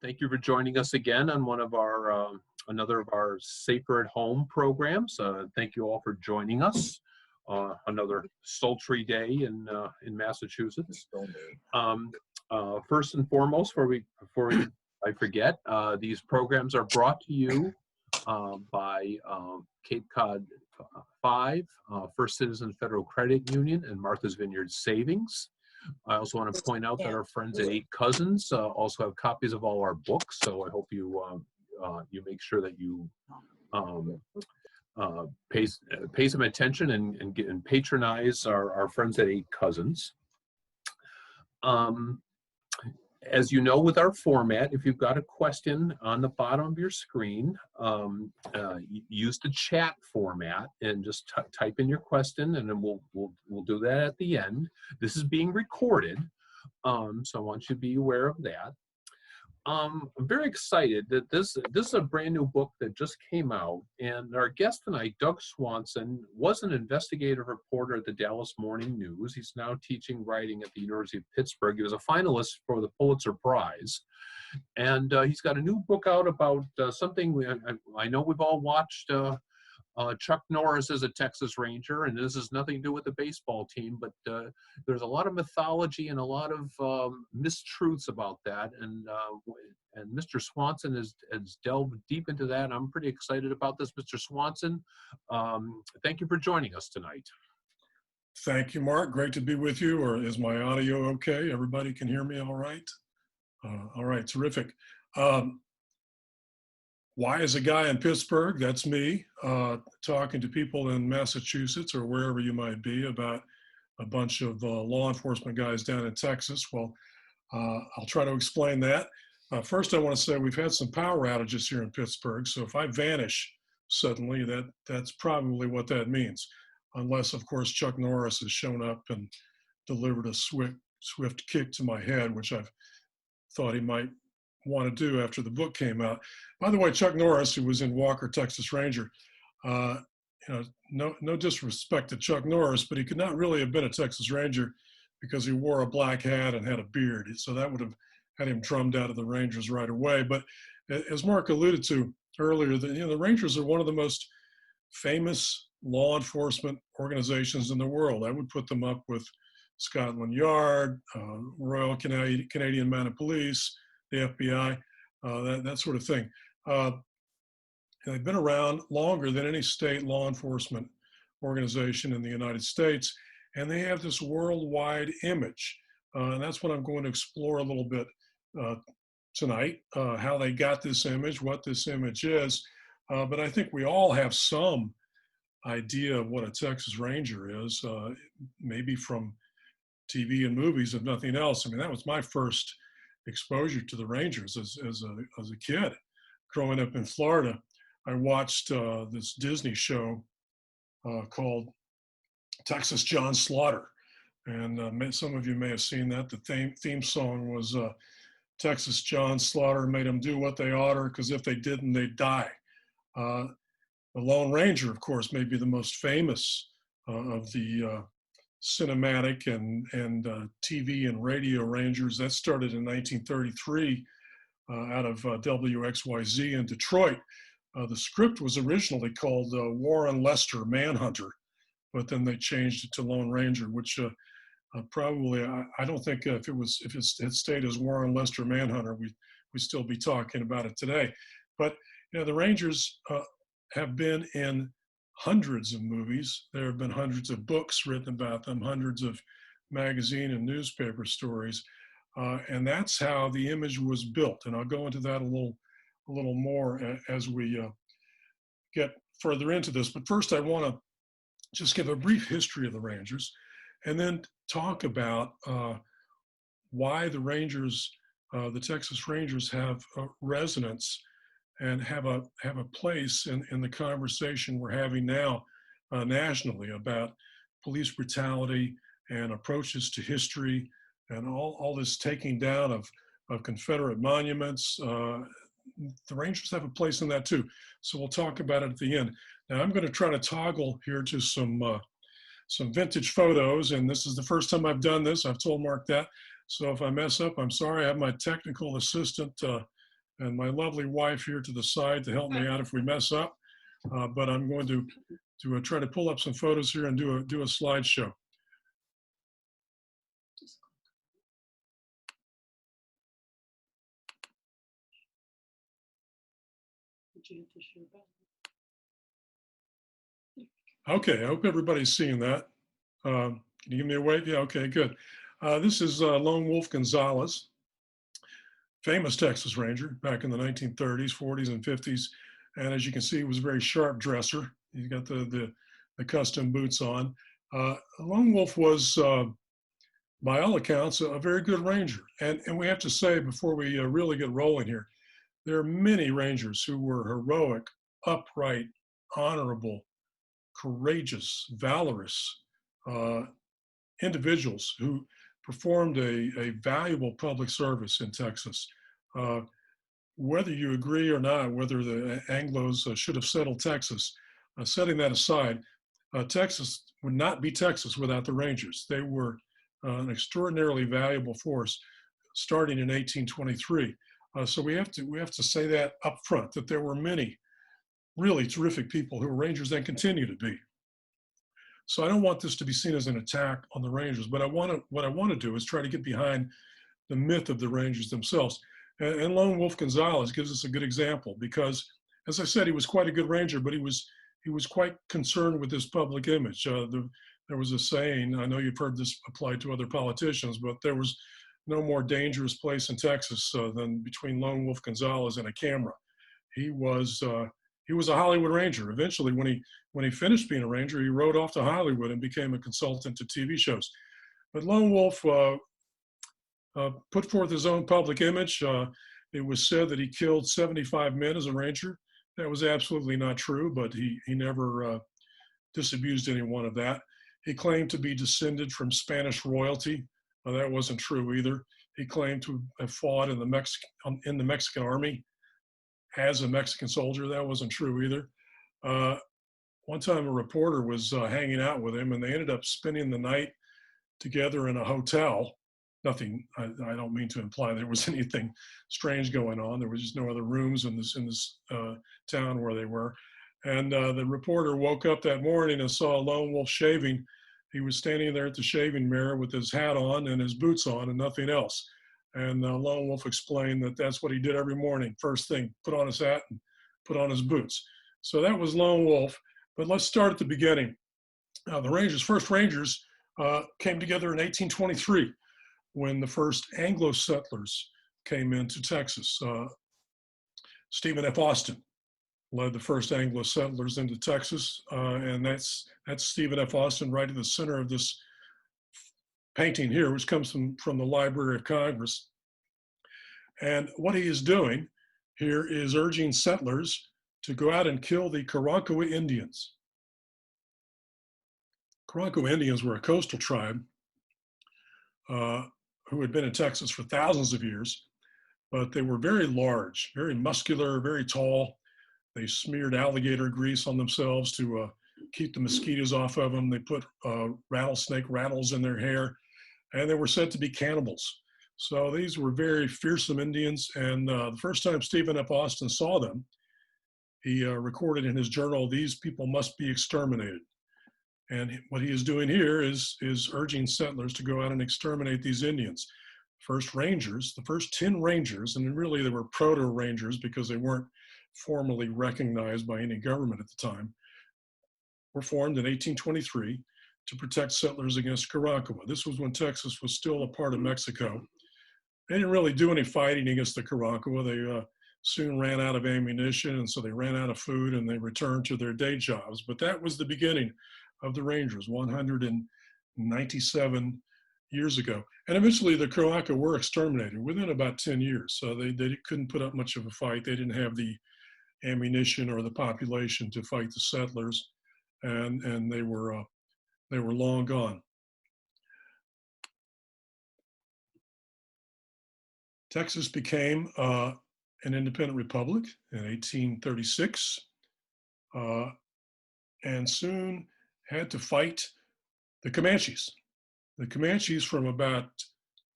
Thank you for joining us again on one of our another of our Safer at Home programs. Thank you all for joining us. Another sultry day in Massachusetts. First and foremost, before I forget, these programs are brought to you by Cape Cod 5, First Citizens Federal Credit Union, and Martha's Vineyard Savings. I also want to point out that our friends at 8 Cousins also have copies of all our books, so I hope you you make sure that you pay some attention and patronize our friends at 8 Cousins. As you know, with our format, if you've got a question on the bottom of your screen, use the chat format and just type in your question, and then we'll do that at the end. This is being recorded, so I want you to be aware of that. I'm very excited that this is a brand new book that just came out, and our guest tonight, Doug Swanson, was an investigative reporter at the Dallas Morning News. He's now teaching writing at the University of Pittsburgh. He was a finalist for the Pulitzer Prize, and he's got a new book out about something I know we've all watched. Chuck Norris is a Texas Ranger, and this has nothing to do with the baseball team, but there's a lot of mythology and a lot of mistruths about that, and Mr. Swanson has delved deep into that. I'm pretty excited about this. Mr. Swanson, thank you for joining us tonight. Thank you, Mark. Great to be with you. Or is my audio okay? Everybody can hear me all right? All right, terrific. Why is a guy in Pittsburgh, that's me, talking to people in Massachusetts or wherever you might be about a bunch of law enforcement guys down in Texas? Well, I'll try to explain that. First, I want to say we've had some power outages here in Pittsburgh, so if I vanish suddenly, that's probably what that means. Unless, of course, Chuck Norris has shown up and delivered a swift kick to my head, which I've thought he might want to do after the book came out. By the way, Chuck Norris, who was in Walker, Texas Ranger, no disrespect to Chuck Norris, but he could not really have been a Texas Ranger because he wore a black hat and had a beard. So that would have had him drummed out of the Rangers right away. But as Mark alluded to earlier, the Rangers are one of the most famous law enforcement organizations in the world. I would put them up with Scotland Yard, Royal Canadian Mounted Police, the FBI, that sort of thing. They've been around longer than any state law enforcement organization in the United States, and they have this worldwide image. And that's what I'm going to explore a little bit tonight, how they got this image, what this image is. But I think we all have some idea of what a Texas Ranger is, maybe from TV and movies, if nothing else. I mean, that was my first exposure to the Rangers as a kid. Growing up in Florida, I watched this Disney show called Texas John Slaughter. And some of you may have seen that. The theme song was Texas John Slaughter made them do what they oughter, because if they didn't, they'd die. The Lone Ranger, of course, may be the most famous of the cinematic and TV and radio Rangers. That started in 1933 out of WXYZ in Detroit. The script was originally called Warren Lester Manhunter, but then they changed it to Lone Ranger, which probably, I don't think if it had stayed as Warren Lester Manhunter, we'd still be talking about it today. But the Rangers have been in hundreds of movies. There have been hundreds of books written about them, hundreds of magazine and newspaper stories, and that's how the image was built. And I'll go into that a little more as we get further into this. But first, I want to just give a brief history of the Rangers, and then talk about why the Rangers, the Texas Rangers, have resonance and have a place in the conversation we're having now nationally about police brutality and approaches to history and all this taking down of Confederate monuments. The Rangers have a place in that too. So we'll talk about it at the end. Now I'm going to try to toggle here to some vintage photos, and this is the first time I've done this. I've told Mark that. So if I mess up, I'm sorry. I have my technical assistant and my lovely wife here to the side to help me out if we mess up. But I'm going to try to pull up some photos here and do a slideshow. Okay, I hope everybody's seeing that. Can you give me a wave? Yeah, okay, good. This is Lone Wolf Gonzalez, famous Texas Ranger back in the 1930s, 40s, and 50s. And as you can see, he was a very sharp dresser. He's got the custom boots on. Lone Wolf was, by all accounts, a very good ranger. And we have to say, before we really get rolling here, there are many rangers who were heroic, upright, honorable, courageous, valorous individuals who performed a valuable public service in Texas. Whether you agree or not, whether the Anglos should have settled Texas, setting that aside, Texas would not be Texas without the Rangers. They were an extraordinarily valuable force starting in 1823. So we have to say that up front, that there were many really terrific people who were Rangers and continue to be. So I don't want this to be seen as an attack on the Rangers, but what I want to do is try to get behind the myth of the Rangers themselves. And Lone Wolf Gonzalez gives us a good example because, as I said, he was quite a good Ranger, but he was quite concerned with his public image. There was a saying, I know you've heard this applied to other politicians, but there was no more dangerous place in Texas than between Lone Wolf Gonzalez and a camera. He was a Hollywood Ranger. Eventually, when he finished being a Ranger, he rode off to Hollywood and became a consultant to TV shows. But Lone Wolf put forth his own public image. It was said that he killed 75 men as a Ranger. That was absolutely not true, but he never disabused anyone of that. He claimed to be descended from Spanish royalty. That wasn't true either. He claimed to have fought in the Mexican army as a Mexican soldier. That wasn't true either. One time a reporter was hanging out with him and they ended up spending the night together in a hotel. Nothing, I don't mean to imply there was anything strange going on. There was just no other rooms in this town where they were. And the reporter woke up that morning and saw Lone Wolf shaving. He was standing there at the shaving mirror with his hat on and his boots on and nothing else. And Lone Wolf explained that that's what he did every morning. First thing, put on his hat and put on his boots. So that was Lone Wolf. But let's start at the beginning. The first Rangers came together in 1823 when the first Anglo settlers came into Texas. Stephen F. Austin led the first Anglo settlers into Texas. And that's Stephen F. Austin right in the center of this painting here, which comes from the Library of Congress. And what he is doing here is urging settlers to go out and kill the Karankawa Indians. Karankawa Indians were a coastal tribe who had been in Texas for thousands of years, but they were very large, very muscular, very tall. They smeared alligator grease on themselves to keep the mosquitoes off of them. They put rattlesnake rattles in their hair, and they were said to be cannibals. So these were very fearsome Indians, and the first time Stephen F. Austin saw them, he recorded in his journal, "These people must be exterminated." And what he is doing here is urging settlers to go out and exterminate these Indians. First Rangers, the first 10 Rangers, and really they were proto-Rangers because they weren't formally recognized by any government at the time, were formed in 1823 to protect settlers against Karankawa. This was when Texas was still a part of Mexico. They didn't really do any fighting against the Karankawa. They soon ran out of ammunition, and so they ran out of food, and they returned to their day jobs. But that was the beginning of the Rangers 197 years ago. And eventually the Karankawa were exterminated within about 10 years. So they couldn't put up much of a fight. They didn't have the ammunition or the population to fight the settlers, and they were long gone. Texas became an independent republic in 1836, and soon had to fight the Comanches. The Comanches from about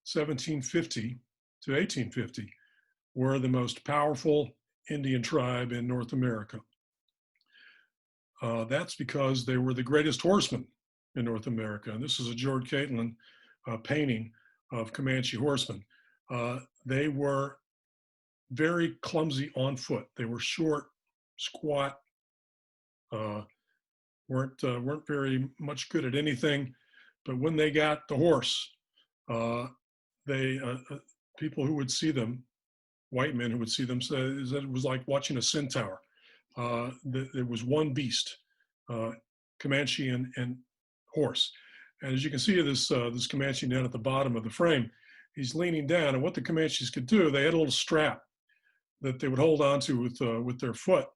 1750 to 1850 were the most powerful Indian tribe in North America. That's because they were the greatest horsemen in North America. And this is a George Catlin painting of Comanche horsemen. They were very clumsy on foot. They were short, squat, weren't very much good at anything. But when they got the horse, they people who would see them, white men who would see them, said that it was like watching a centaur. There was one beast, Comanche and horse. And as you can see this Comanche down at the bottom of the frame, he's leaning down. And what the Comanches could do, they had a little strap that they would hold onto with their foot,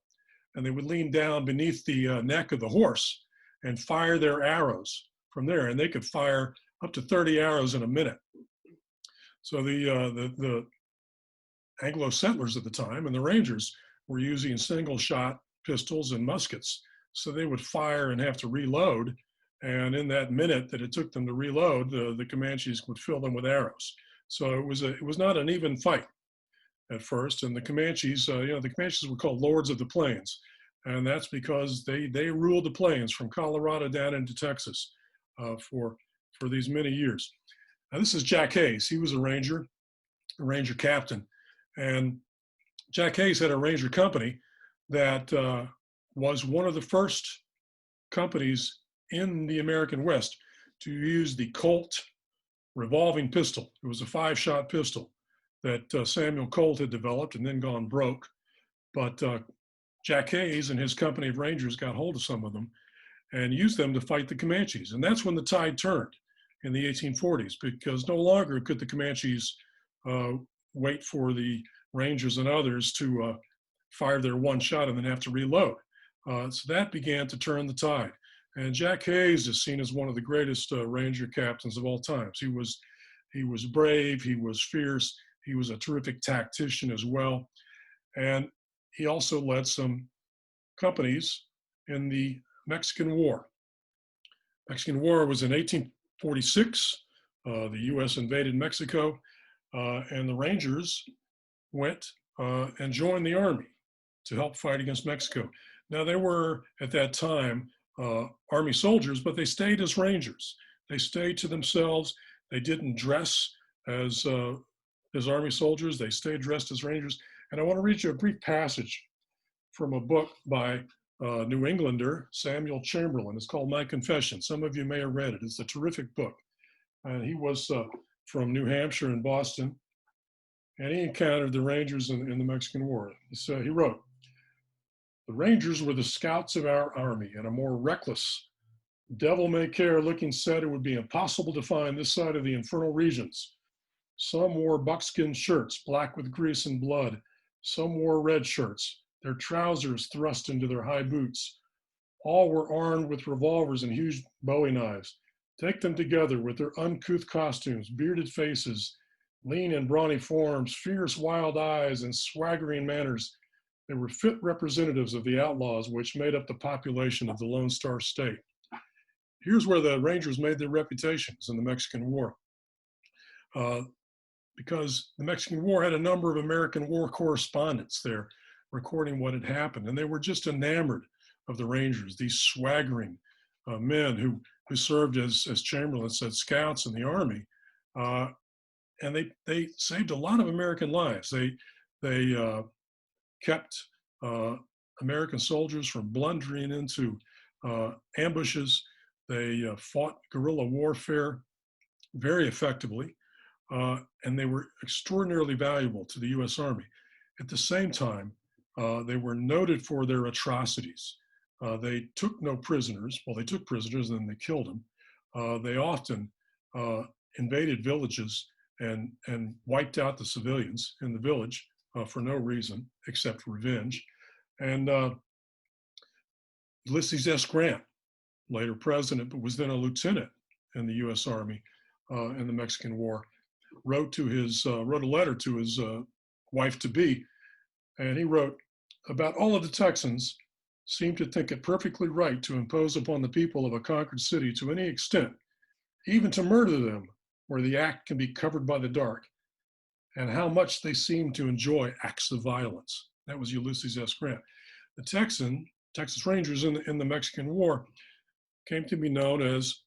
and they would lean down beneath the neck of the horse and fire their arrows from there. And they could fire up to 30 arrows in a minute. So the Anglo settlers at the time and the Rangers were using single shot pistols and muskets. So they would fire and have to reload. And in that minute that it took them to reload, the Comanches would fill them with arrows. So it was not an even fight at first. And the Comanches, the Comanches were called Lords of the Plains. And that's because they ruled the plains from Colorado down into Texas for these many years. Now this is Jack Hayes. He was a ranger captain. And Jack Hayes had a ranger company that was one of the first companies in the American West to use the Colt revolving pistol. It was a 5-shot pistol that Samuel Colt had developed and then gone broke. But Jack Hayes and his company of rangers got hold of some of them and used them to fight the Comanches. And that's when the tide turned in the 1840s, because no longer could the Comanches wait for the Rangers and others to fire their one shot and then have to reload. So that began to turn the tide. And Jack Hayes is seen as one of the greatest Ranger captains of all times. He was brave, he was fierce, he was a terrific tactician as well. And he also led some companies in the Mexican War. Mexican War was in 1846. The U.S. invaded Mexico, and the Rangers went and joined the army to help fight against Mexico. Now, they were, at that time, army soldiers, but they stayed as Rangers. They stayed to themselves. They didn't dress as army soldiers. They stayed dressed as Rangers. And I want to read you a brief passage from a book by New Englander, Samuel Chamberlain. It's called My Confession. Some of you may have read it. It's a terrific book. And he was from New Hampshire and Boston, and he encountered the Rangers in the Mexican War. He wrote, "The Rangers were the scouts of our army, and a more reckless, devil-may-care looking set it would be impossible to find this side of the infernal regions. Some wore buckskin shirts, black with grease and blood. Some wore red shirts, their trousers thrust into their high boots. All were armed with revolvers and huge bowie knives. Take them together with their uncouth costumes, bearded faces, lean and brawny forms, fierce wild eyes, and swaggering manners. They were fit representatives of the outlaws which made up the population of the Lone Star State." Here's where the Rangers made their reputations in the Mexican War. Because the Mexican War had a number of American war correspondents there recording what had happened. And they were just enamored of the Rangers, these swaggering men who served as Chamberlain said, scouts in the army. And they saved a lot of American lives. They kept American soldiers from blundering into ambushes. They fought guerrilla warfare very effectively. And they were extraordinarily valuable to the U.S. Army. At the same time, they were noted for their atrocities. They took no prisoners. Well, they took prisoners and then they killed them. They often invaded villages and wiped out the civilians in the village for no reason except revenge. And Ulysses S. Grant, later president, but was then a lieutenant in the U.S. Army in the Mexican War, wrote a letter to his wife-to-be, and he wrote, "About all of the Texans seem to think it perfectly right to impose upon the people of a conquered city to any extent, even to murder them where the act can be covered by the dark. and how much they seemed to enjoy acts of violence. That was Ulysses S. Grant. The Texas Rangers in the Mexican War came to be known as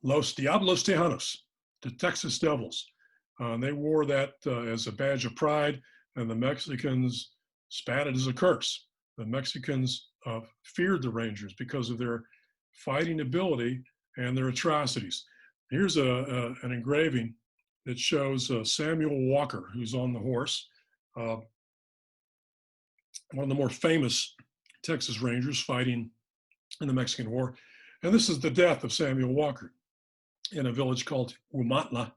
Los Diablos Tejanos, the Texas Devils. They wore that as a badge of pride, and the Mexicans spat it as a curse. The Mexicans feared the Rangers because of their fighting ability and their atrocities. Here's an engraving that shows Samuel Walker, who's on the horse, one of the more famous Texas Rangers fighting in the Mexican War. And this is the death of Samuel Walker in a village called Huamantla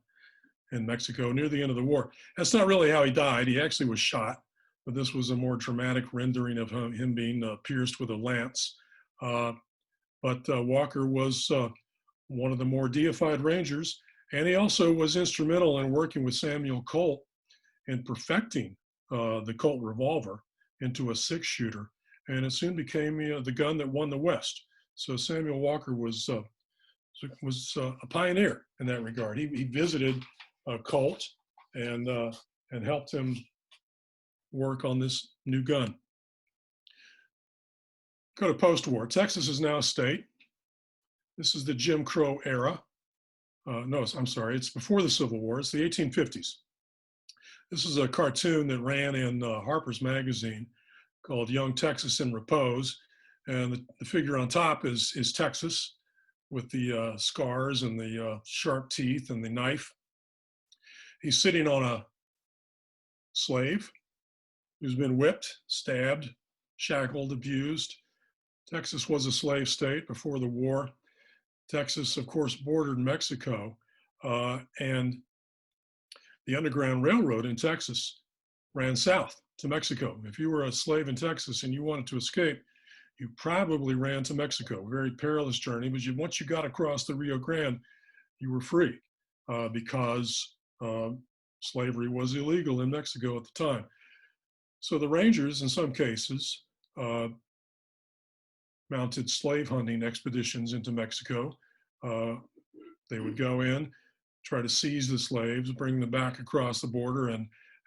in Mexico near the end of the war. That's not really how he died. He actually was shot, but this was a more dramatic rendering of him being pierced with a lance. But Walker was one of the more deified Rangers, and he also was instrumental in working with Samuel Colt in perfecting the Colt revolver into a 6-shooter, and it soon became the gun that won the West. So Samuel Walker was a pioneer in that regard. He visited Colt and helped him work on this new gun. Go to post-war. Texas is now a state. This is the Jim Crow era. No, I'm sorry, it's before the Civil War. It's the 1850s. This is a cartoon that ran in Harper's Magazine called Young Texas in Repose. And the figure on top is Texas with the scars and the sharp teeth and the knife. He's sitting on a slave who's been whipped, stabbed, shackled, abused. Texas was a slave state before the war. Texas, of course, bordered Mexico, and the Underground Railroad in Texas ran south to Mexico. If you were a slave in Texas and you wanted to escape, you probably ran to Mexico. Very perilous journey, but once you got across the Rio Grande, you were free because slavery was illegal in Mexico at the time. So the Rangers, in some cases, mounted slave hunting expeditions into Mexico. They would go in, try to seize the slaves, bring them back across the border,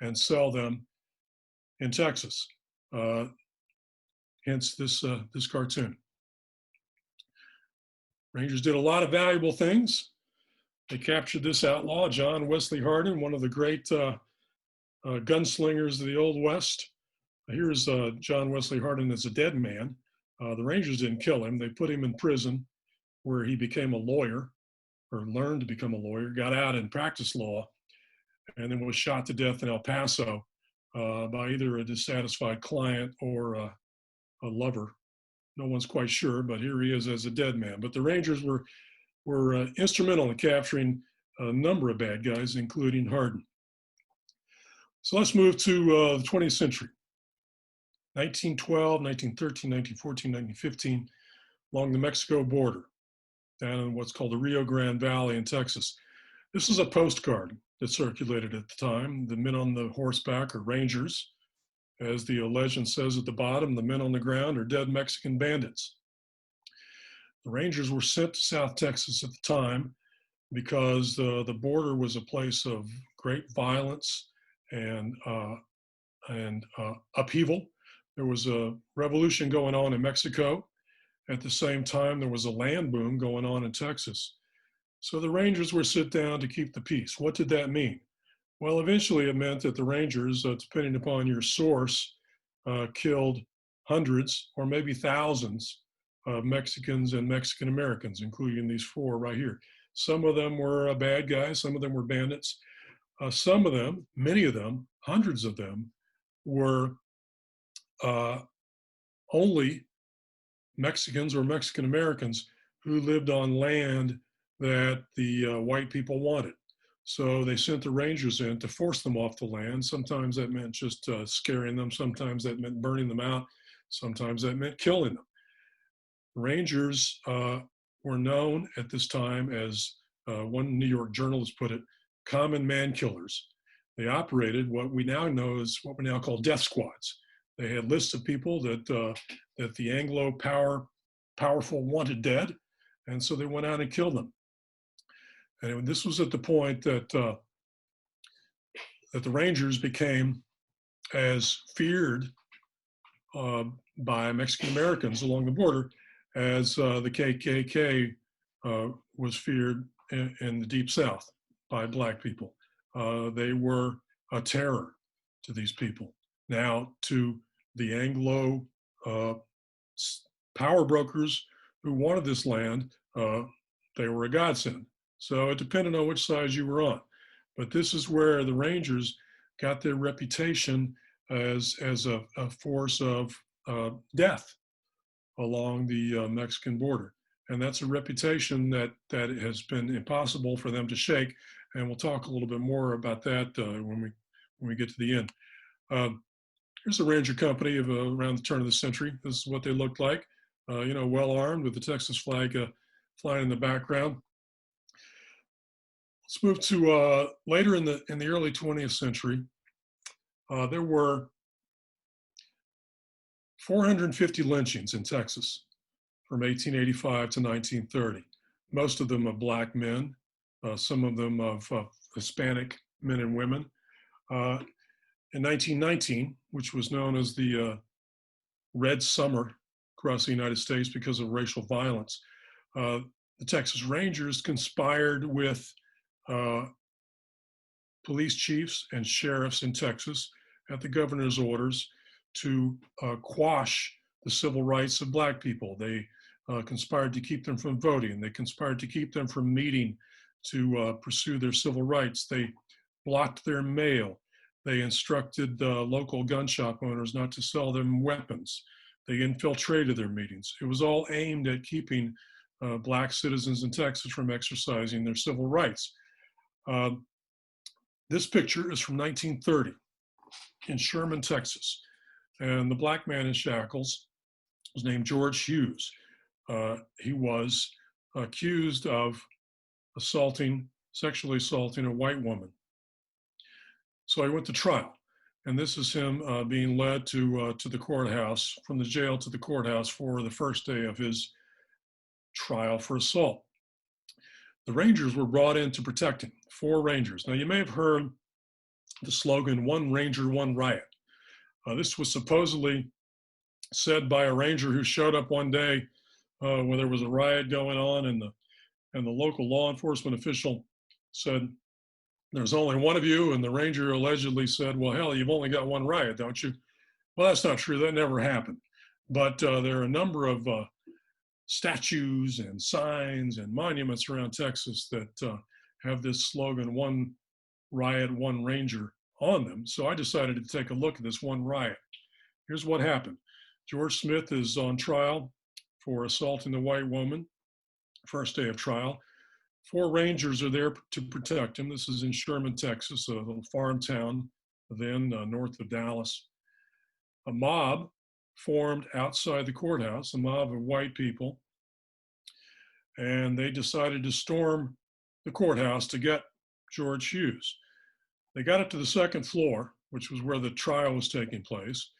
and sell them in Texas. Hence this cartoon. Rangers did a lot of valuable things. They captured this outlaw, John Wesley Hardin, one of the great gunslingers of the Old West. Here's John Wesley Hardin as a dead man. The Rangers didn't kill him. They put him in prison where he became a lawyer, or learned to become a lawyer, got out and practiced law, and then was shot to death in El Paso by either a dissatisfied client or a lover. No one's quite sure, but here he is as a dead man. But the Rangers were instrumental in capturing a number of bad guys, including Hardin. So let's move to the 20th century. 1912, 1913, 1914, 1915, along the Mexico border, down in what's called the Rio Grande Valley in Texas. This is a postcard that circulated at the time. The men on the horseback are Rangers. As the legend says at the bottom, the men on the ground are dead Mexican bandits. The Rangers were sent to South Texas at the time because the border was a place of great violence and upheaval. There was a revolution going on in Mexico. At the same time, there was a land boom going on in Texas. So the Rangers were sent down to keep the peace. What did that mean? Well, eventually it meant that the Rangers, depending upon your source, killed hundreds or maybe thousands of Mexicans and Mexican Americans, including these 4 right here. Some of them were bad guys, some of them were bandits. Some of them, many of them, hundreds of them, were only Mexicans or Mexican Americans who lived on land that the white people wanted. So they sent the Rangers in to force them off the land. Sometimes that meant just scaring them. Sometimes that meant burning them out. Sometimes that meant killing them. Rangers were known at this time as, one New York journalist put it, common man killers. They operated what we now know as what we now call death squads. They had lists of people that the Anglo powerful wanted dead, and so they went out and killed them. And this was at the point that that the Rangers became as feared by Mexican Americans along the border as the KKK was feared in the Deep South by Black people. They were a terror to these people. Now, to the Anglo power brokers who wanted this land, they were a godsend. So it depended on which side you were on. But this is where the Rangers got their reputation as a force of death along the Mexican border. And that's a reputation that has been impossible for them to shake. And we'll talk a little bit more about that when we get to the end. Here's a Ranger company of around the turn of the century. This is what they looked like, well armed with the Texas flag flying in the background. Let's move to later in the early 20th century. There were 450 lynchings in Texas from 1885 to 1930. Most of them of Black men, some of them of Hispanic men and women. In 1919, which was known as the Red Summer across the United States because of racial violence, the Texas Rangers conspired with police chiefs and sheriffs in Texas at the governor's orders to quash the civil rights of Black people. They conspired to keep them from voting. They conspired to keep them from meeting to pursue their civil rights. They blocked their mail. They instructed local gun shop owners not to sell them weapons. They infiltrated their meetings. It was all aimed at keeping Black citizens in Texas from exercising their civil rights. This picture is from 1930 in Sherman, Texas. And the Black man in shackles was named George Hughes. He was accused of sexually assaulting a white woman. So he went to trial. And this is him being led to the courthouse, from the jail to the courthouse for the first day of his trial for assault. The Rangers were brought in to protect him, 4 Rangers. Now, you may have heard the slogan, "One Ranger, one riot." This was supposedly said by a Ranger who showed up one day when there was a riot going on, and the local law enforcement official said, "There's only one of you," and the Ranger allegedly said, "Well, hell, you've only got one riot, don't you?" Well, that's not true. That never happened. But there are a number of statues and signs and monuments around Texas that have this slogan, "One riot, one Ranger," on them. So I decided to take a look at this one riot. Here's what happened. George Smith is on trial for assaulting the white woman, first day of trial. 4 Rangers are there to protect him. This is in Sherman, Texas, a little farm town then north of Dallas. A mob formed outside the courthouse, a mob of white people, and they decided to storm the courthouse to get George Hughes. They got up to the 2nd floor, which was where the trial was taking place.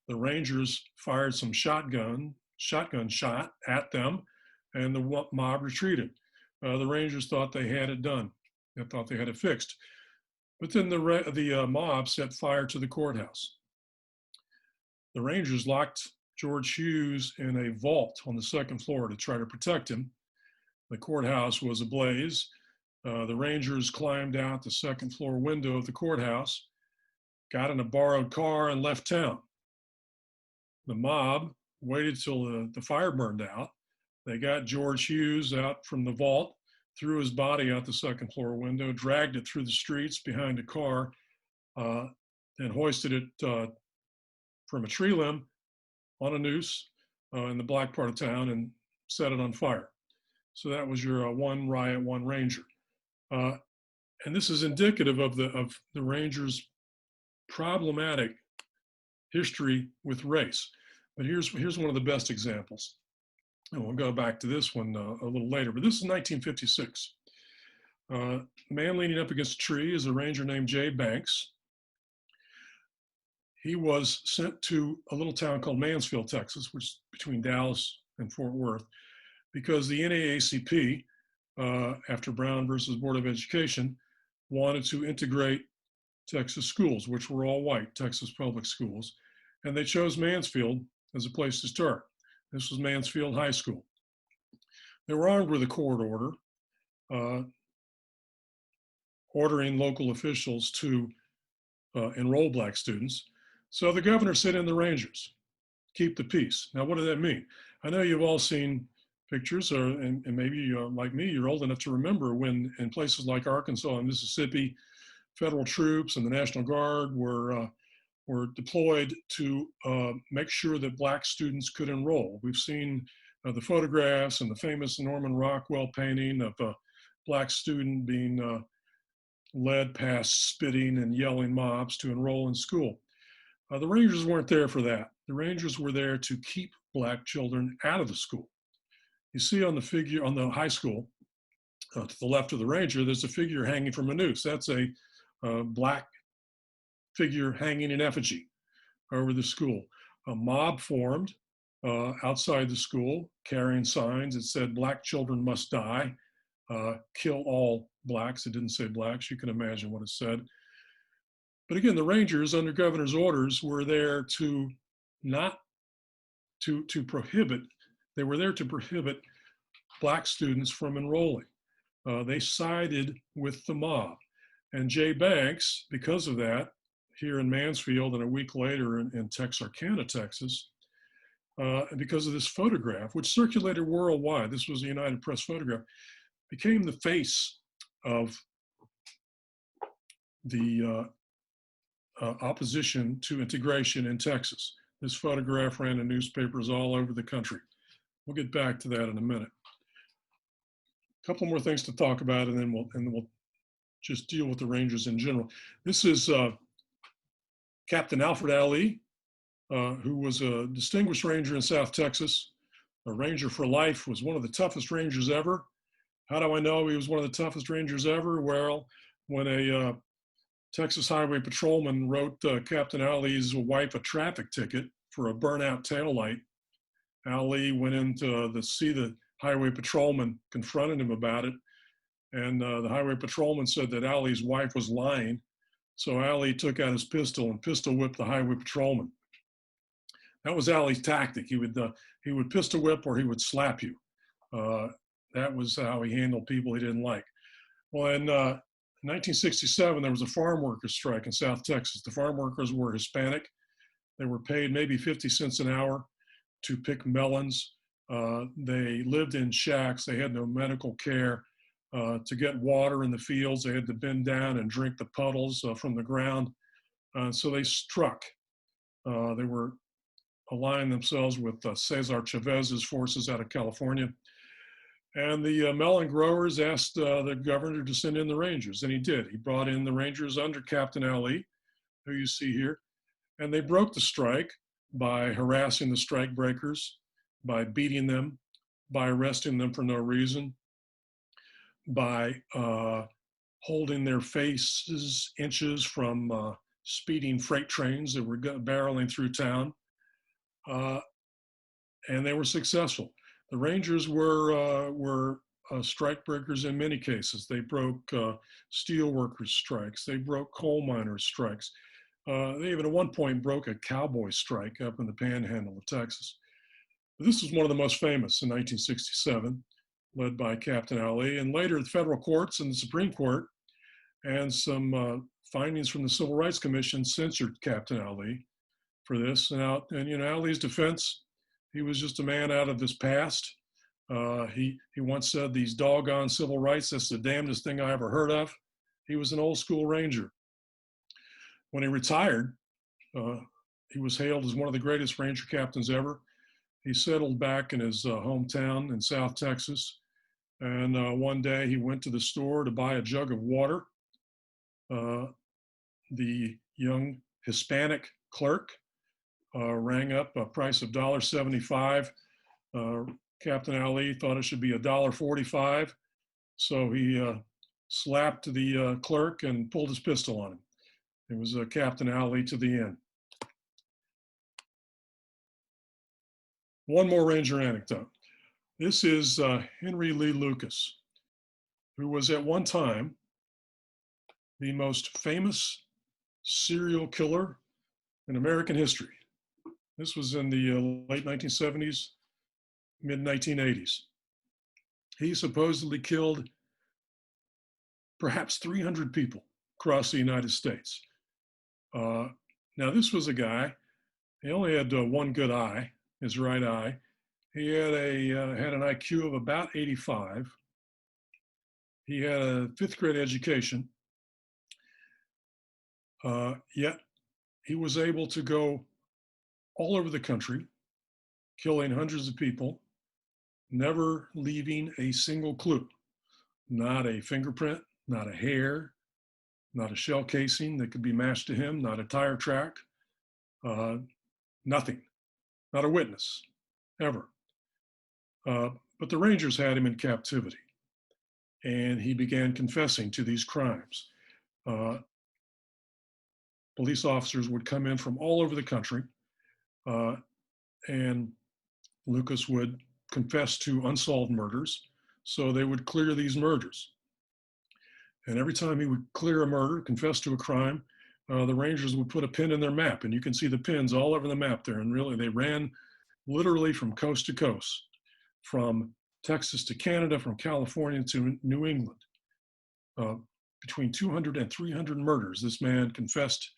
The Rangers fired some shotgun shot at them, and the mob retreated. The Rangers thought they had it done. They thought they had it fixed. But then the mob set fire to the courthouse. The Rangers locked George Hughes in a vault on the 2nd floor to try to protect him. The courthouse was ablaze. The Rangers climbed out the 2nd floor window of the courthouse, got in a borrowed car, and left town. The mob waited till the fire burned out. They got George Hughes out from the vault, threw his body out the 2nd floor window, dragged it through the streets behind a car, and hoisted it from a tree limb on a noose in the black part of town and set it on fire. So that was your one riot, one Ranger. And this is indicative of the Rangers' problematic history with race. But here's one of the best examples. And we'll go back to this one a little later, but this is 1956. A man leaning up against a tree is a Ranger named Jay Banks. He was sent to a little town called Mansfield, Texas, which is between Dallas and Fort Worth, because the NAACP, after Brown versus Board of Education, wanted to integrate Texas schools, which were all white, Texas public schools. And they chose Mansfield as a place to start. This was Mansfield High School. They were armed with a court order, ordering local officials to enroll black students. So the governor sent in the Rangers, keep the peace. Now, what does that mean? I know you've all seen pictures, and maybe like me, you're old enough to remember when in places like Arkansas and Mississippi, federal troops and the National Guard were deployed to make sure that black students could enroll. We've seen the photographs and the famous Norman Rockwell painting of a black student being led past spitting and yelling mobs to enroll in school. The Rangers weren't there for that. The Rangers were there to keep black children out of the school. You see on the figure on the high school, to the left of the Ranger, there's a figure hanging from a noose. That's a black figure hanging in effigy over the school. A mob formed outside the school carrying signs that said black children must die, kill all blacks. It didn't say blacks. You can imagine what it said. But again, the Rangers under governor's orders were there to not to prohibit, they were there to prohibit black students from enrolling. They sided with the mob. And Jay Banks, because of that, here in Mansfield and a week later in Texarkana, Texas, and because of this photograph, which circulated worldwide, this was a United Press photograph, became the face of the opposition to integration in Texas. This photograph ran in newspapers all over the country. We'll get back to that in a minute. A couple more things to talk about, and then we'll just deal with the Rangers in general. This is Captain Alfred Ali, who was a distinguished Ranger in South Texas, a Ranger for life, was one of the toughest Rangers ever. How do I know he was one of the toughest Rangers ever? Well, when a Texas Highway Patrolman wrote Captain Ali's wife a traffic ticket for a burnout taillight, Ali went in to see the Highway Patrolman, confronted him about it, and the Highway Patrolman said that Ali's wife was lying. So Ali took out his pistol and pistol whipped the Highway Patrolman. That was Ali's tactic. He would pistol whip or he would slap you. That was how he handled people he didn't like. Well, in 1967, there was a farm workers strike in South Texas. The farm workers were Hispanic. They were paid maybe 50 cents an hour to pick melons. They lived in shacks. They had no medical care. To get water in the fields, they had to bend down and drink the puddles from the ground. So they struck. They were aligning themselves with Cesar Chavez's forces out of California. And the melon growers asked the governor to send in the Rangers, and he did. He brought in the Rangers under Captain Ali, who you see here, and they broke the strike by harassing the strike breakers, by beating them, by arresting them for no reason, by holding their faces inches from speeding freight trains that were barreling through town, and they were successful. The Rangers were strike breakers in many cases. They broke steel workers' strikes. They broke coal miners' strikes. They even at one point broke a cowboy strike up in the panhandle of Texas. But this was one of the most famous in 1967, led by Captain Ali. And later, the federal courts and the Supreme Court and some findings from the Civil Rights Commission censored Captain Ali for this. And Ali's defense, he was just a man out of his past. He once said, "These doggone civil rights, that's the damnedest thing I ever heard of." He was an old school Ranger. When he retired, he was hailed as one of the greatest Ranger captains ever. He settled back in his hometown in South Texas. And one day he went to the store to buy a jug of water. The young Hispanic clerk rang up a price of $1.75. Captain Ali thought it should be $1.45. So he slapped the clerk and pulled his pistol on him. It was Captain Ali to the end. One more Ranger anecdote. This is Henry Lee Lucas, who was at one time the most famous serial killer in American history. This was in the late 1970s, mid 1980s. He supposedly killed perhaps 300 people across the United States. Now, this was a guy, he only had one good eye, his right eye. He had an IQ of about 85. He had a 5th grade education, yet he was able to go all over the country, killing hundreds of people, never leaving a single clue. Not a fingerprint, not a hair, not a shell casing that could be matched to him, not a tire track, nothing, not a witness, ever. But the Rangers had him in captivity, and he began confessing to these crimes. Police officers would come in from all over the country, and Lucas would confess to unsolved murders, so they would clear these murders. And every time he would clear a murder, confess to a crime, the Rangers would put a pin in their map, and you can see the pins all over the map there. And really, they ran literally from coast to coast, from Texas to Canada, from California to New England. Between 200 and 300 murders, this man confessed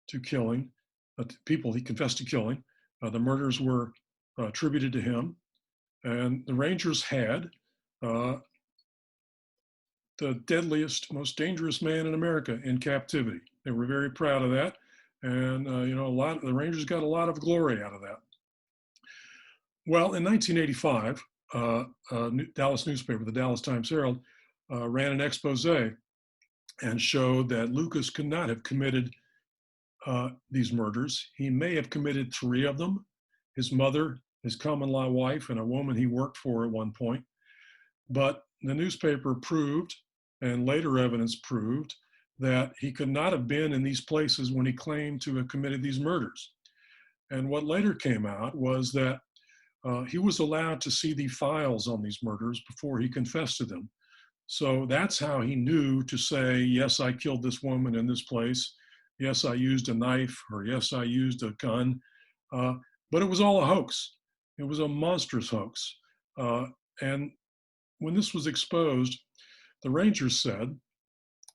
to killing, people he confessed to killing. The murders were attributed to him. And the Rangers had the deadliest, most dangerous man in America in captivity. They were very proud of that. And, the Rangers got a lot of glory out of that. Well, in 1985, a Dallas newspaper, the Dallas Times-Herald, ran an expose and showed that Lucas could not have committed these murders. He may have committed 3 of them: his mother, his common law wife, and a woman he worked for at one point. But the newspaper proved, and later evidence proved, that he could not have been in these places when he claimed to have committed these murders. And what later came out was that he was allowed to see the files on these murders before he confessed to them. So that's how he knew to say, yes, I killed this woman in this place. Yes, I used a knife, or yes, I used a gun. But it was all a hoax. It was a monstrous hoax. And when this was exposed, the Rangers said,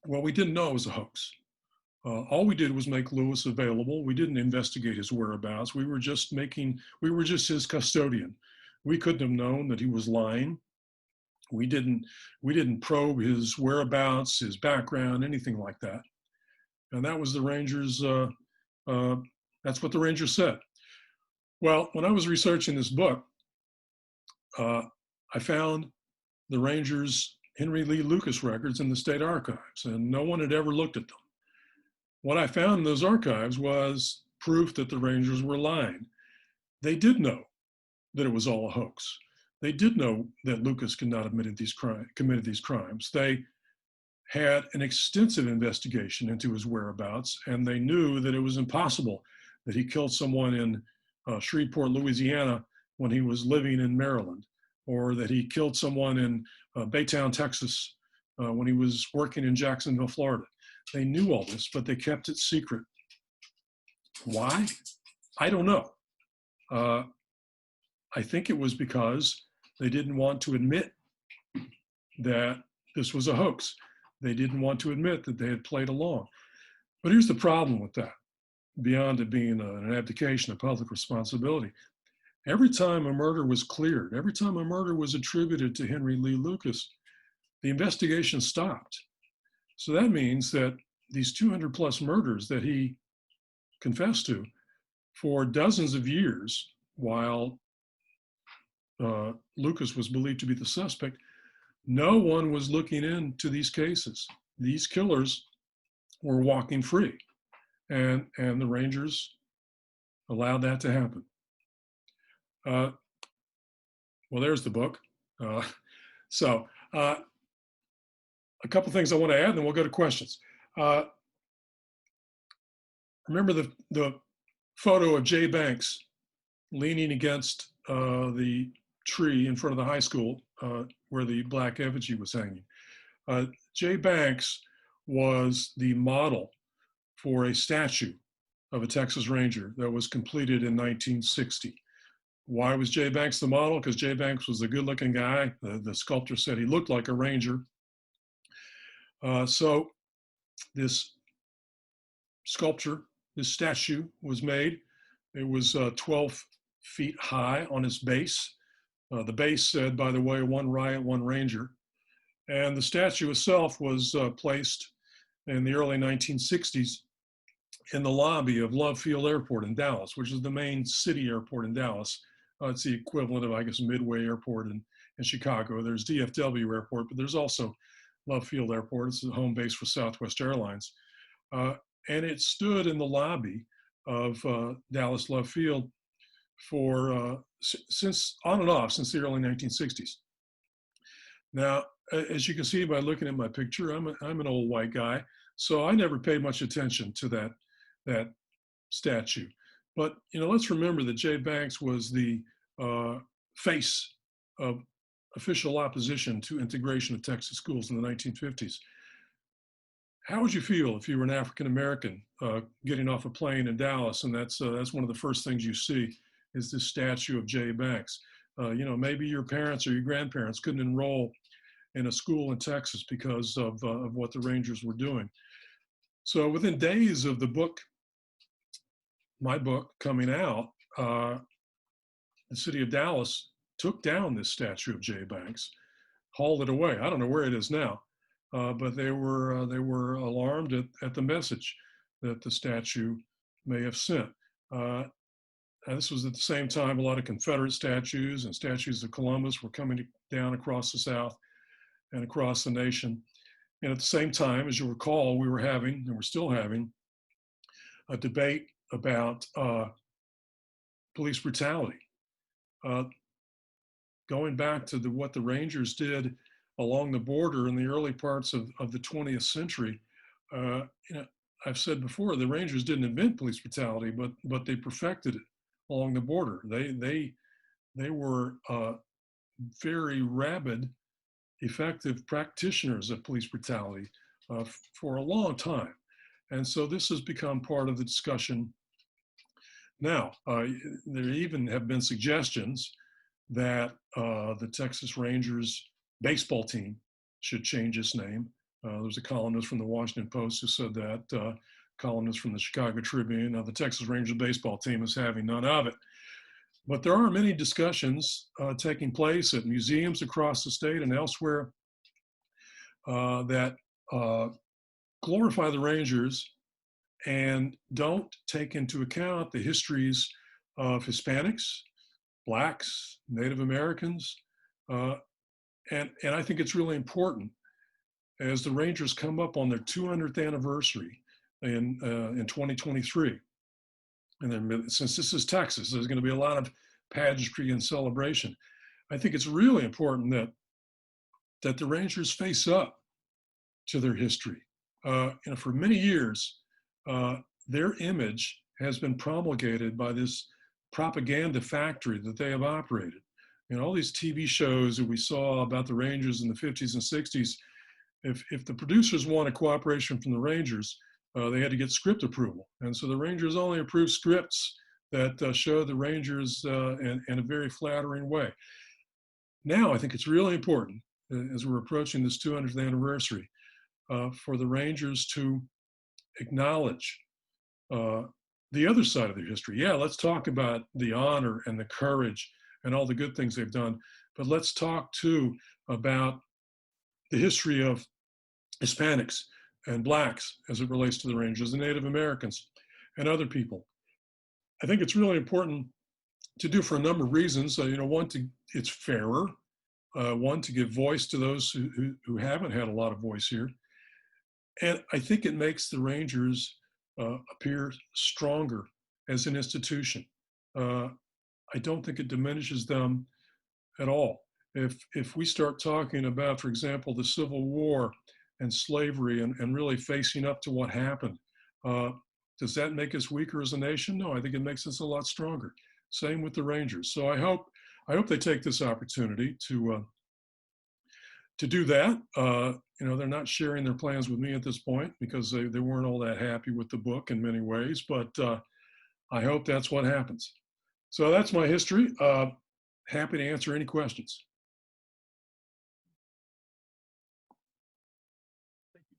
well, we didn't know it was a hoax. All we did was make Lewis available. We didn't investigate his whereabouts. We were just his custodian. We couldn't have known that he was lying. We didn't probe his whereabouts, his background, anything like that. And that was the Rangers, that's what the Rangers said. Well, when I was researching this book, I found the Rangers' Henry Lee Lucas records in the state archives, and no one had ever looked at them. What I found in those archives was proof that the Rangers were lying. They did know that it was all a hoax. They did know that Lucas could not have committed these crimes. They had an extensive investigation into his whereabouts, and they knew that it was impossible that he killed someone in Shreveport, Louisiana, when he was living in Maryland, or that he killed someone in Baytown, Texas, when he was working in Jacksonville, Florida. They knew all this, but they kept it secret. Why? I don't know. I think it was because they didn't want to admit that this was a hoax. They didn't want to admit that they had played along. But here's the problem with that, beyond it being an abdication of public responsibility. Every time a murder was cleared, every time a murder was attributed to Henry Lee Lucas, the investigation stopped. So that means that these 200 plus murders that he confessed to for dozens of years, while Lucas was believed to be the suspect, no one was looking into these cases. These killers were walking free, and the Rangers allowed that to happen. Well, there's the book. So a couple things I want to add, and then we'll go to questions. Remember the photo of Jay Banks leaning against the tree in front of the high school where the black effigy was hanging. Jay Banks was the model for a statue of a Texas Ranger that was completed in 1960. Why was Jay Banks the model? Because Jay Banks was a good-looking guy. The sculptor said he looked like a Ranger. So this sculpture, this statue was made. It was 12 feet high on its base. The base said, by the way, one riot, one Ranger. And the statue itself was placed in the early 1960s in the lobby of Love Field Airport in Dallas, which is the main city airport in Dallas. It's the equivalent of, I guess, Midway Airport in Chicago. There's DFW Airport, but there's also Love Field Airport. It's the home base for Southwest Airlines. And it stood in the lobby of Dallas Love Field for since on and off since the early 1960s. Now, as you can see by looking at my picture, I'm an old white guy, so I never paid much attention to that statue. But let's remember that Jay Banks was the face of official opposition to integration of Texas schools in the 1950s. How would you feel if you were an African American getting off a plane in Dallas, and that's one of the first things you see is this statue of Jay Banks? Maybe your parents or your grandparents couldn't enroll in a school in Texas because of what the Rangers were doing. So within days of the book, my book coming out, the city of Dallas took down this statue of Jay Banks, hauled it away. I don't know where it is now. But they were alarmed at the message that the statue may have sent. And this was at the same time a lot of Confederate statues and statues of Columbus were coming down across the South and across the nation. And at the same time, as you recall, we were having, and we're still having, a debate about police brutality. Going back to what the Rangers did along the border in the early parts of the 20th century, I've said before, the Rangers didn't invent police brutality, but they perfected it along the border. They were very rabid, effective practitioners of police brutality for a long time. And so this has become part of the discussion now. There even have been suggestions that the Texas Rangers baseball team should change its name. There was a columnist from the Washington Post who said that, columnist from the Chicago Tribune. The Texas Rangers baseball team is having none of it. But there are many discussions taking place at museums across the state and elsewhere that glorify the Rangers and don't take into account the histories of Hispanics, Blacks, Native Americans, and I think it's really important as the Rangers come up on their 200th anniversary in 2023. And then, since this is Texas, there's going to be a lot of pageantry and celebration. I think it's really important that the Rangers face up to their history. For many years, their image has been promulgated by this propaganda factory that they have operated. All these TV shows that we saw about the Rangers in the 50s and 60s, if the producers wanted cooperation from the Rangers, they had to get script approval. And so the Rangers only approved scripts that show the Rangers in a very flattering way. Now, I think it's really important, as we're approaching this 200th anniversary, for the Rangers to acknowledge the other side of their history. Yeah, let's talk about the honor and the courage and all the good things they've done. But let's talk too about the history of Hispanics and Blacks as it relates to the Rangers, and Native Americans and other people. I think it's really important to do for a number of reasons. One, it's fairer. One, to give voice to those who haven't had a lot of voice here. And I think it makes the Rangers appear stronger as an institution. I don't think it diminishes them at all. If we start talking about, for example, the Civil War and slavery and really facing up to what happened, does that make us weaker as a nation? No, I think it makes us a lot stronger. Same with the Rangers. So I hope they take this opportunity to to do that, they're not sharing their plans with me at this point because they weren't all that happy with the book in many ways, but I hope that's what happens. So that's my history. Happy to answer any questions.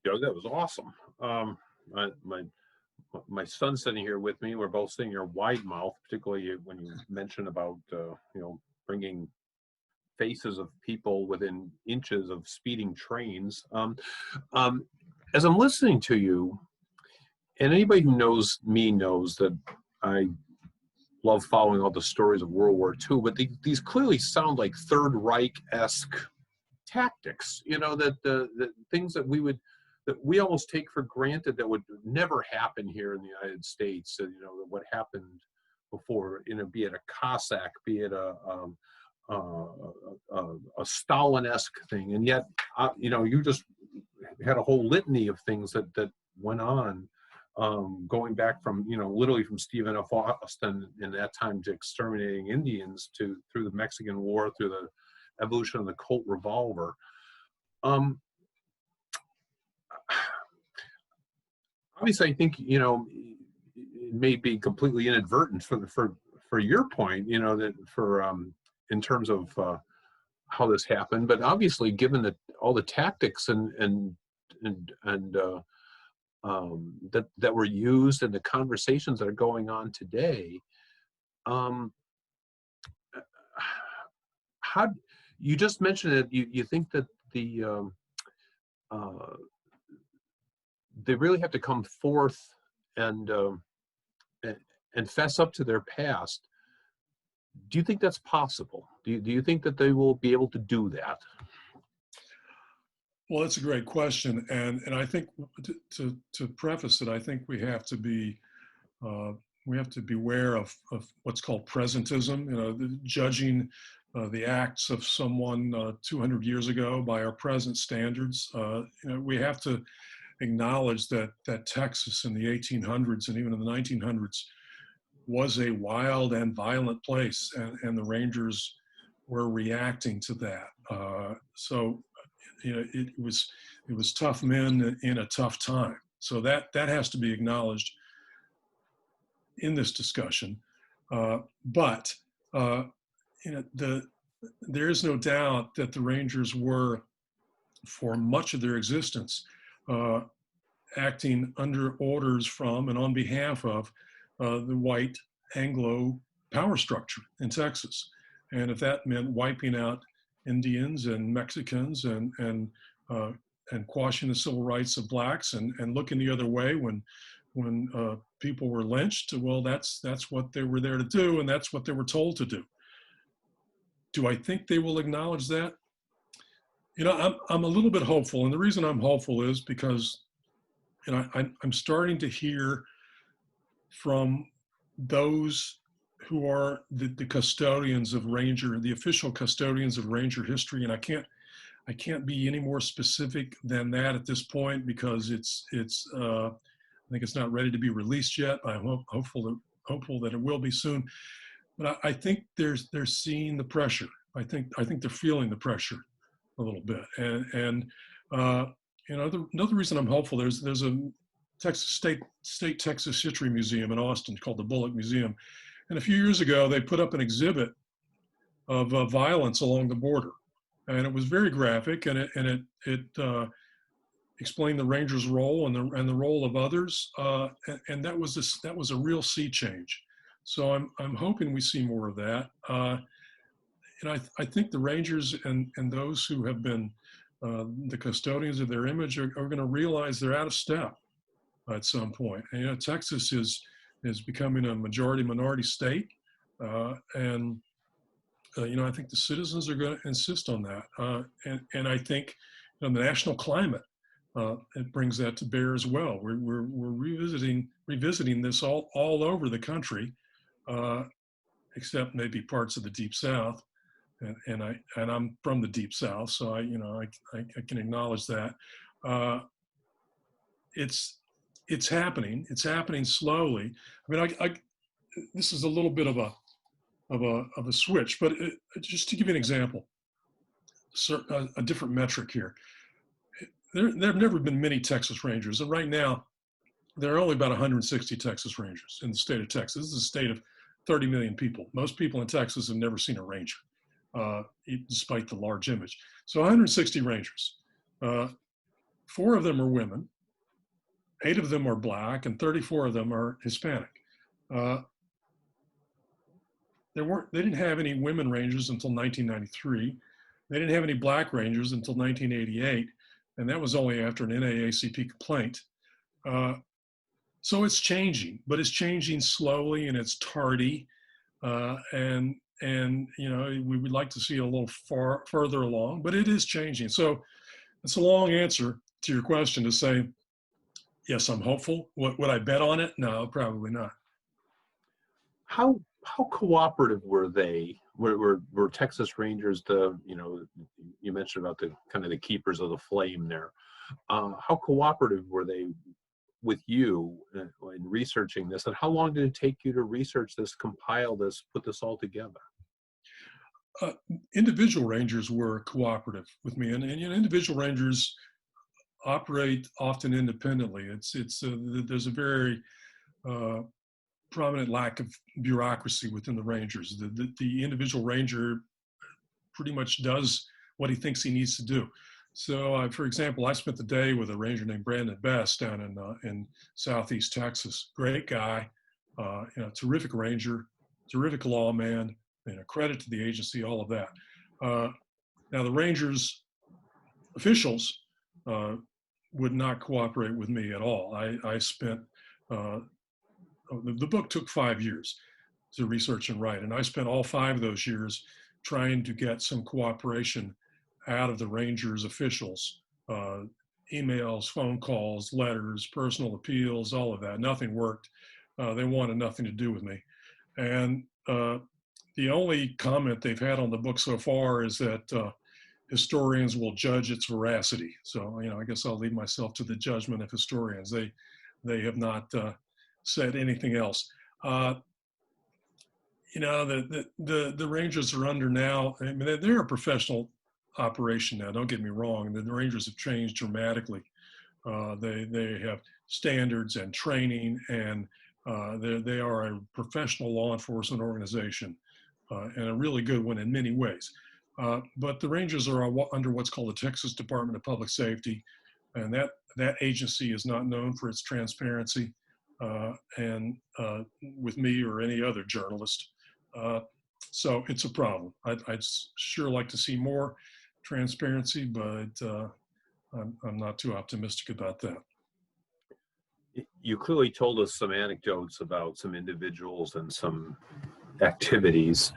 Doug, that was awesome. My son's sitting here with me. We're both sitting here wide mouth, particularly when you mention about bringing faces of people within inches of speeding trains. As I'm listening to you, and anybody who knows me knows that I love following all the stories of World War II, but these clearly sound like Third Reich-esque tactics, that the things that we almost take for granted that would never happen here in the United States. What happened before, be it a Cossack, be it a Stalin-esque thing, and yet, you just had a whole litany of things that went on, going back from, literally from Stephen F. Austin in that time to exterminating Indians through the Mexican War, through the evolution of the Colt revolver. Obviously, I think, it may be completely inadvertent for your point, that in terms of how this happened, but obviously, given all the tactics and that were used and the conversations that are going on today, how you just mentioned it, you think that they really have to come forth and fess up to their past. Do you think that's possible? Do you think that they will be able to do that? Well, that's a great question, and I think to preface it, I think we have to be beware of what's called presentism. Judging the acts of someone 200 years ago by our present standards. We have to acknowledge that Texas in the 1800s and even in the 1900s was a wild and violent place, and the Rangers were reacting to that. So it was tough men in a tough time. So that has to be acknowledged in this discussion. But there is no doubt that the Rangers were, for much of their existence, acting under orders from and on behalf of the white Anglo power structure in Texas. And if that meant wiping out Indians and Mexicans and quashing the civil rights of blacks and looking the other way when people were lynched, well, that's what they were there to do, and that's what they were told to do. Do I think they will acknowledge that? I'm a little bit hopeful, and the reason I'm hopeful is because I'm starting to hear from those who are the custodians of Ranger, the official custodians of Ranger history, and I can't be any more specific than that at this point because I think it's not ready to be released yet. I'm hopeful that it will be soon, but I think they're seeing the pressure. I think they're feeling the pressure a little bit, and another reason I'm hopeful. There's a Texas State Texas History Museum in Austin called the Bullock Museum, and a few years ago they put up an exhibit of violence along the border, and it was very graphic, and it explained the Rangers' role and the role of others, and that was a real sea change. So I'm hoping we see more of that. And I think the Rangers and those who have been the custodians of their image are going to realize they're out of step at some point. And, Texas is becoming a majority-minority state, and I think the citizens are going to insist on that. And I think the national climate it brings that to bear as well. We're revisiting this all over the country, except maybe parts of the Deep South. And I'm from the Deep South, so I can acknowledge that. It's happening. It's happening slowly. I mean, this is a little bit of a switch, but just to give you an example, a different metric here. There have never been many Texas Rangers, and right now there are only about 160 Texas Rangers in the state of Texas. This is a state of 30 million people. Most people in Texas have never seen a ranger, despite the large image. So 160 Rangers. 4 of them are women, 8 of them are Black, and 34 of them are Hispanic. They didn't have any women Rangers until 1993. They didn't have any Black Rangers until 1988, and that was only after an NAACP complaint. So it's changing, but it's changing slowly and it's tardy. And you know, we would like to see it a little further along, but it is changing. So it's a long answer to your question to say, yes, I'm hopeful. Would I bet on it? No, probably not. How cooperative were they? Were Texas Rangers you mentioned about the kind of the keepers of the flame there. How cooperative were they with you in researching this, and how long did it take you to research this, compile this, put this all together? Individual Rangers were cooperative with me, and you know, individual Rangers operate often independently. There's a very prominent lack of bureaucracy within the Rangers. The individual Ranger pretty much does what he thinks he needs to do. So, for example, I spent the day with a ranger named Brandon Best down in Southeast Texas. Great guy, terrific ranger, terrific lawman, credit to the agency, all of that. Now, the Rangers officials would not cooperate with me at all. I spent, the book took 5 years to research and write, and I spent all 5 of those years trying to get some cooperation out of the Rangers officials, emails, phone calls, letters, personal appeals, all of that. Nothing worked. They wanted nothing to do with me. And the only comment they've had on the book so far is that historians will judge its veracity. So, I guess I'll leave myself to the judgment of historians. They have not said anything else. The Rangers are under now, I mean, they're a professional operation now, don't get me wrong. The Rangers have changed dramatically. They have standards and training, and they are a professional law enforcement organization, and a really good one in many ways. But the Rangers are under what's called the Texas Department of Public Safety, and that agency is not known for its transparency, and with me or any other journalist. So it's a problem. I'd sure like to see more transparency, but I'm not too optimistic about that. You clearly told us some anecdotes about some individuals and some activities.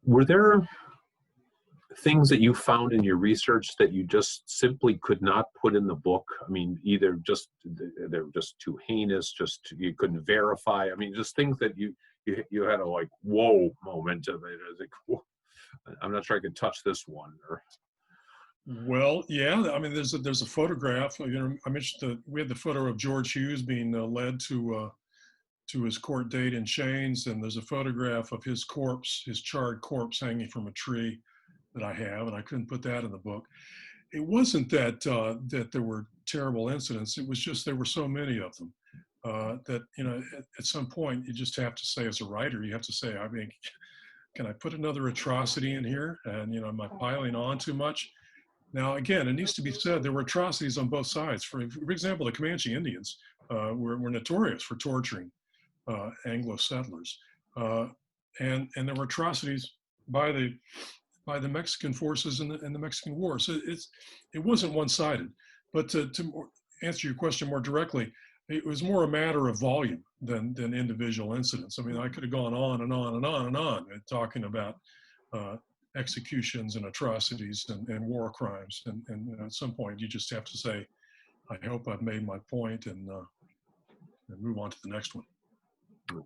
Were there things that you found in your research that you just simply could not put in the book? I mean, either just they're just too heinous, just you couldn't verify. I mean, just things that you had a like whoa moment of it. Like, whoa, I'm not sure I could touch this one. Or well, yeah. I mean, there's a photograph. I mentioned we had the photo of George Hughes being led to his court date in chains, and there's a photograph of his corpse, his charred corpse, hanging from a tree that I have, and I couldn't put that in the book. It wasn't that that there were terrible incidents. It was just there were so many of them that at some point you just have to say, as a writer, you have to say, I mean, can I put another atrocity in here? And am I piling on too much? Now, again, it needs to be said there were atrocities on both sides. For example, the Comanche Indians were notorious for torturing Anglo settlers, and there were atrocities by the Mexican forces in the Mexican War. So it wasn't one-sided. But to answer your question more directly, it was more a matter of volume than individual incidents. I mean, I could have gone on and on and on and on talking about executions and atrocities and war crimes. And at some point, you just have to say, I hope I've made my point, and move on to the next one. We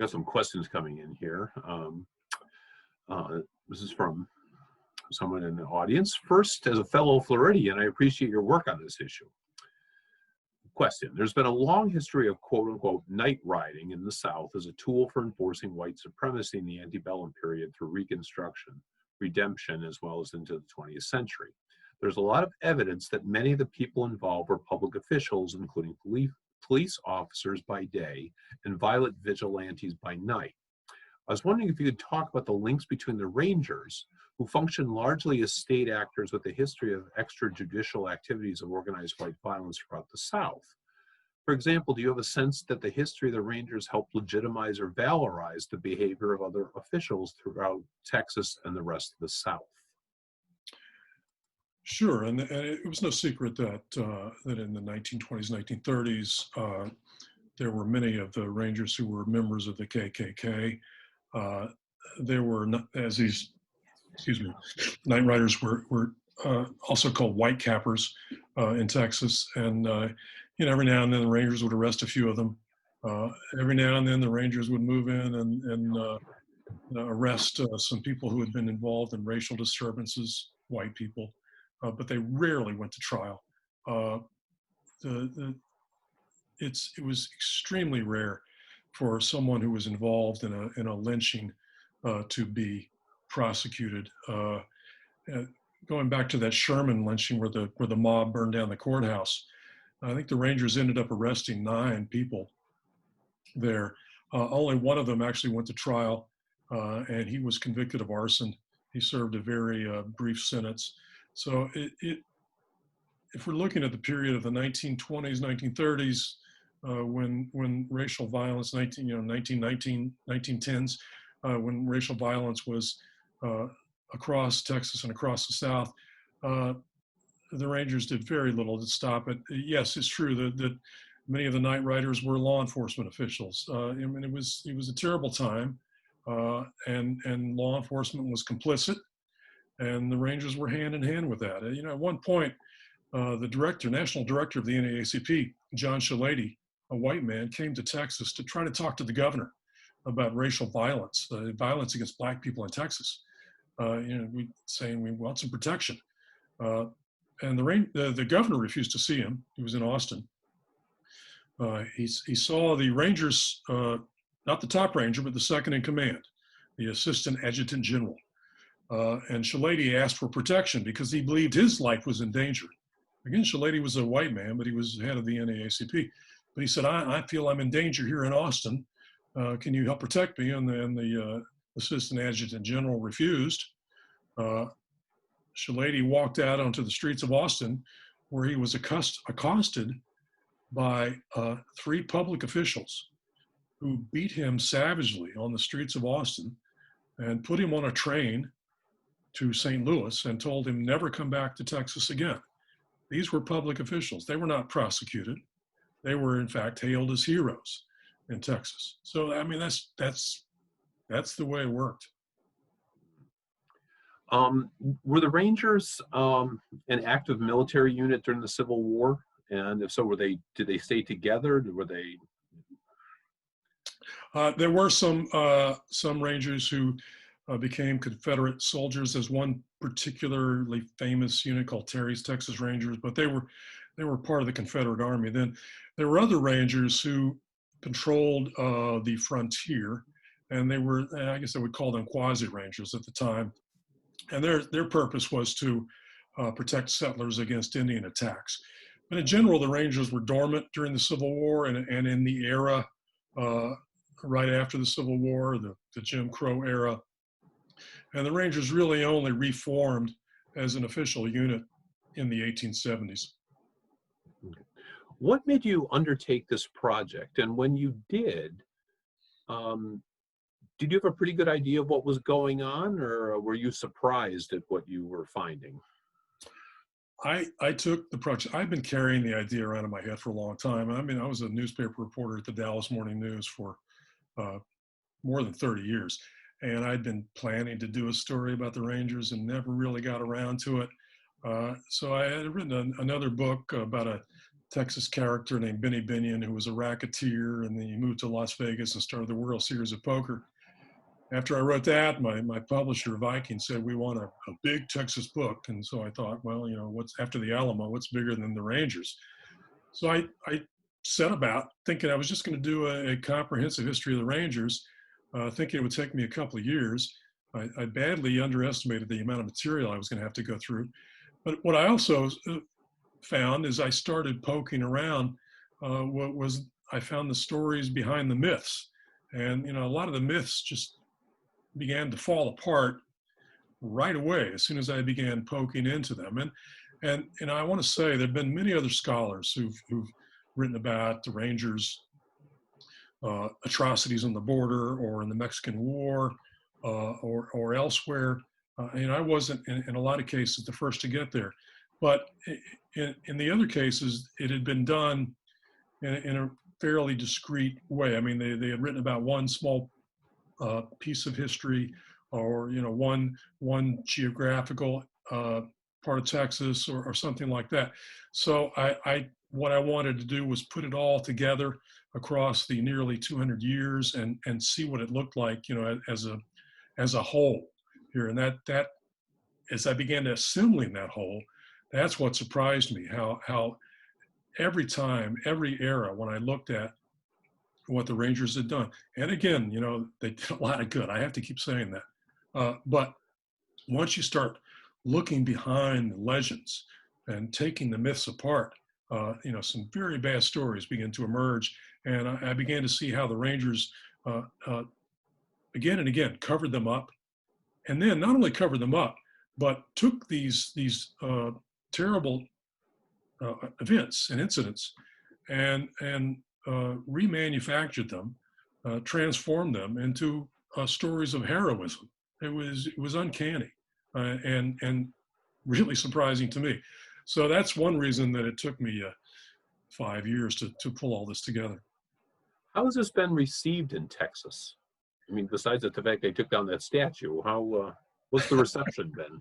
got some questions coming in here. This is from someone in the audience. First, as a fellow Floridian, I appreciate your work on this issue. Question: there's been a long history of quote-unquote night riding in the South as a tool for enforcing white supremacy in the antebellum period through Reconstruction. redemption as well as into the 20th century. There's a lot of evidence that many of the people involved were public officials, including police officers by day and violent vigilantes by night. I was wondering if you could talk about the links between the Rangers, who function largely as state actors with a history of extrajudicial activities of organized white violence throughout the South. For example, do you have a sense that the history of the Rangers helped legitimize or valorize the behavior of other officials throughout Texas and the rest of the South? Sure, and it was no secret that that in the 1920s, 1930s, there were many of the Rangers who were members of the KKK. There were, as these, excuse me, night riders were also called white cappers in Texas, and every now and then the Rangers would arrest a few of them. Every now and then the Rangers would move in and arrest some people who had been involved in racial disturbances, white people. But they rarely went to trial. It was extremely rare for someone who was involved in a lynching to be prosecuted. Going back to that Sherman lynching where the mob burned down the courthouse, I think the Rangers ended up arresting 9 people there. Only one of them actually went to trial, and he was convicted of arson. He served a very brief sentence. So if we're looking at the period of the 1920s, 1930s, when racial violence, 1910s, when racial violence was across Texas and across the South, the Rangers did very little to stop it. Yes, it's true that many of the night riders were law enforcement officials. I mean, it was a terrible time, and law enforcement was complicit. And the Rangers were hand in hand with that. At one point, the national director of the NAACP, John Shilady, a white man, came to Texas to try to talk to the governor about racial violence, violence against black people in Texas. Saying we want some protection. And the governor refused to see him. He was in Austin. He saw the Rangers, not the top ranger, but the second in command, the assistant adjutant general. And Shilady asked for protection because he believed his life was in danger. Again, Shilady was a white man, but he was head of the NAACP. But he said, I feel I'm in danger here in Austin. Can you help protect me? And the assistant adjutant general refused. Shilady walked out onto the streets of Austin, where he was accosted by 3 public officials who beat him savagely on the streets of Austin and put him on a train to St. Louis and told him never come back to Texas again. These were public officials. They were not prosecuted. They were, in fact, hailed as heroes in Texas. So, I mean, that's the way it worked. Were the Rangers an active military unit during the Civil War? And if so, did they stay together? Were they? There were some Rangers who became Confederate soldiers. There's one particularly famous unit called Terry's Texas Rangers, but they were part of the Confederate Army. Then there were other Rangers who patrolled the frontier, and they were, I guess I would call them quasi-Rangers at the time. And their purpose was to protect settlers against Indian attacks. But in general, the Rangers were dormant during the Civil War and in the era right after the Civil War, the Jim Crow era. And the Rangers really only reformed as an official unit in the 1870s. What made you undertake this project? And when you did you have a pretty good idea of what was going on, or were you surprised at what you were finding? I took the project. I've been carrying the idea around in my head for a long time. I mean, I was a newspaper reporter at the Dallas Morning News for more than 30 years. And I'd been planning to do a story about the Rangers and never really got around to it. So I had written another book about a Texas character named Benny Binion, who was a racketeer, and then he moved to Las Vegas and started the World Series of Poker. After I wrote that, my publisher, Viking, said, we want a big Texas book. And so I thought, well, what's after the Alamo, what's bigger than the Rangers? So I set about thinking I was just going to do a comprehensive history of the Rangers, thinking it would take me a couple of years. I badly underestimated the amount of material I was going to have to go through. But what I also found as I started poking around, I found the stories behind the myths. And, a lot of the myths just began to fall apart right away as soon as I began poking into them. And I want to say there have been many other scholars who've written about the Rangers' atrocities on the border or in the Mexican War or elsewhere. I wasn't in a lot of cases the first to get there, but in the other cases, it had been done in a fairly discreet way. I mean, they had written about one small piece of history, or one geographical part of Texas, or something like that. So what I wanted to do was put it all together across the nearly 200 years and see what it looked like, as a whole here. And that as I began to assembling that whole, that's what surprised me, how every time, every era, when I looked at what the Rangers had done, and again, they did a lot of good. I have to keep saying that. But once you start looking behind the legends and taking the myths apart, some very bad stories begin to emerge. And I began to see how the Rangers, again and again, covered them up. And then not only covered them up, but took these terrible events and incidents and remanufactured them, transformed them into stories of heroism. It was uncanny and really surprising to me. So that's one reason that it took me 5 years to pull all this together. How has this been received in Texas? I mean, besides the fact they took down that statue, what's the reception been?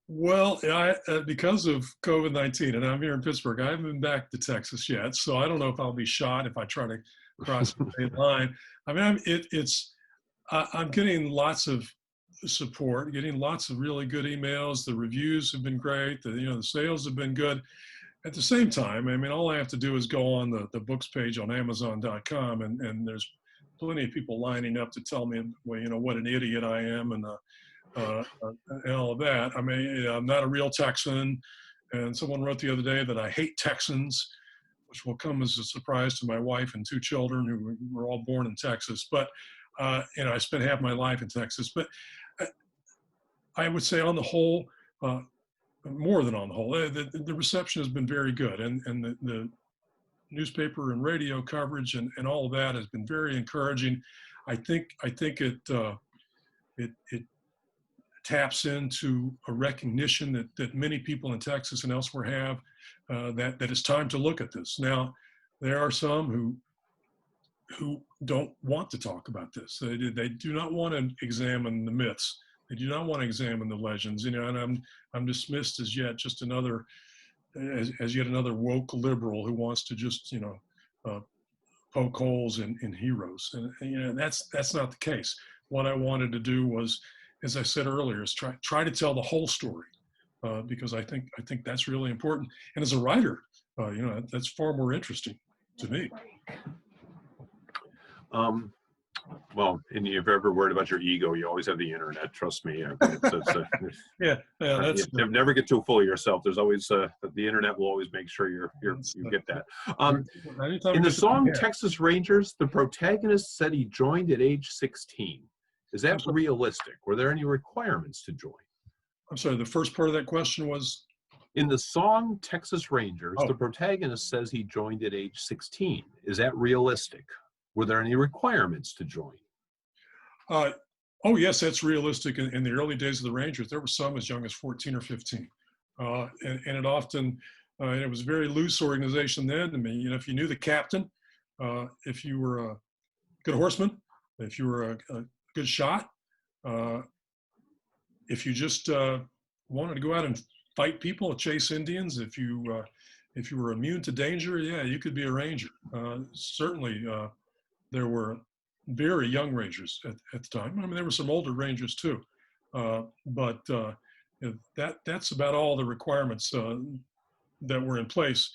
Well, because of COVID-19, and I'm here in Pittsburgh, I haven't been back to Texas yet, so I don't know if I'll be shot if I try to cross the state line. I mean, I'm getting lots of support, getting lots of really good emails. The reviews have been great. The sales have been good. At the same time, I mean, all I have to do is go on the books page on Amazon.com, and there's plenty of people lining up to tell me, well, what an idiot I am, and all of that. I mean, I'm not a real Texan. And someone wrote the other day that I hate Texans, which will come as a surprise to my wife and 2 children who were all born in Texas. But, I spent half my life in Texas. But I would say on the whole, more than on the whole, the reception has been very good. And the newspaper and radio coverage and all of that has been very encouraging. I think it taps into a recognition that many people in Texas and elsewhere have, that it's time to look at this. Now, there are some who don't want to talk about this. They do not want to examine the myths. They do not want to examine the legends. And I'm dismissed as yet another woke liberal who wants to just poke holes in heroes. And that's not the case. What I wanted to do was, as I said earlier, is try to tell the whole story, because I think that's really important. And as a writer, that's far more interesting to me. Well, and if you're ever worried about your ego, you always have the internet. Trust me. Yeah, that's you never get too full of yourself. There's always the internet will always make sure you get that. In the song Texas Rangers, the protagonist said he joined at age 16. Is that realistic? Were there any requirements to join? I'm sorry, the first part of that question was? In the song Texas Rangers, the protagonist says he joined at age 16. Is that realistic? Were there any requirements to join? Oh, yes, that's realistic. In the early days of the Rangers, there were some as young as 14 or 15. And it often, it was a very loose organization then. I mean, if you knew the captain, if you were a good horseman, if you were a good shot, if you just wanted to go out and fight people, chase Indians, if you were immune to danger, yeah, you could be a ranger. Certainly, there were very young rangers at the time. I mean, there were some older rangers too, but that's about all the requirements that were in place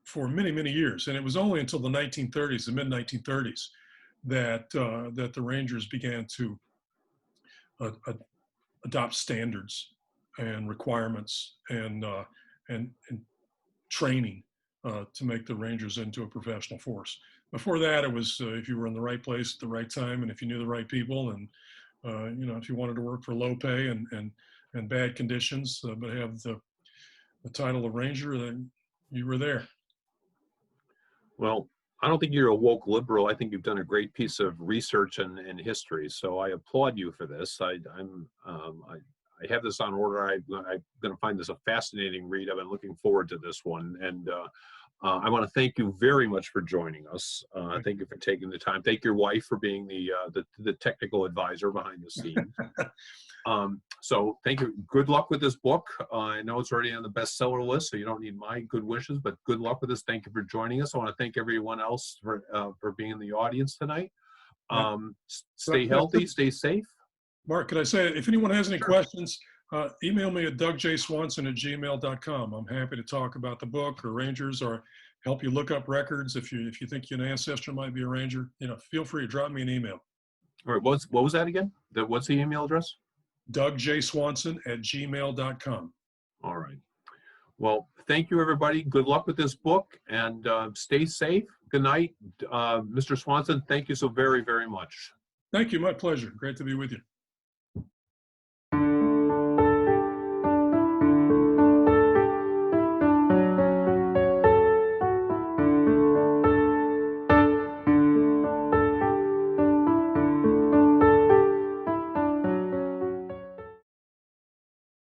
for many, many years. And it was only until the 1930s, the mid-1930s, that the Rangers began to adopt standards and requirements and training to make the Rangers into a professional force. Before that, it was if you were in the right place at the right time, and if you knew the right people, and if you wanted to work for low pay and bad conditions, but have the title of Ranger, then you were there. Well, I don't think you're a woke liberal. I think you've done a great piece of research and history. So I applaud you for this. I have this on order. I'm going to find this a fascinating read. I've been looking forward to this one. And I want to thank you very much for joining us. Thank you for taking the time. Thank your wife for being the technical advisor behind the scenes. So thank you. Good luck with this book. I know it's already on the bestseller list, so you don't need my good wishes, but good luck with this. Thank you for joining us. I want to thank everyone else for being in the audience tonight. Stay healthy, stay safe. Mark, could I say, if anyone has any questions, email me at dougjswanson@gmail.com. I'm happy to talk about the book or Rangers, or help you look up records. If you think your ancestor might be a Ranger, feel free to drop me an email. All right, what was that again? What's the email address? dougjswanson@gmail.com. All right. Well, thank you, everybody. Good luck with this book, and stay safe. Good night. Mr. Swanson, thank you so very, very much. Thank you. My pleasure. Great to be with you.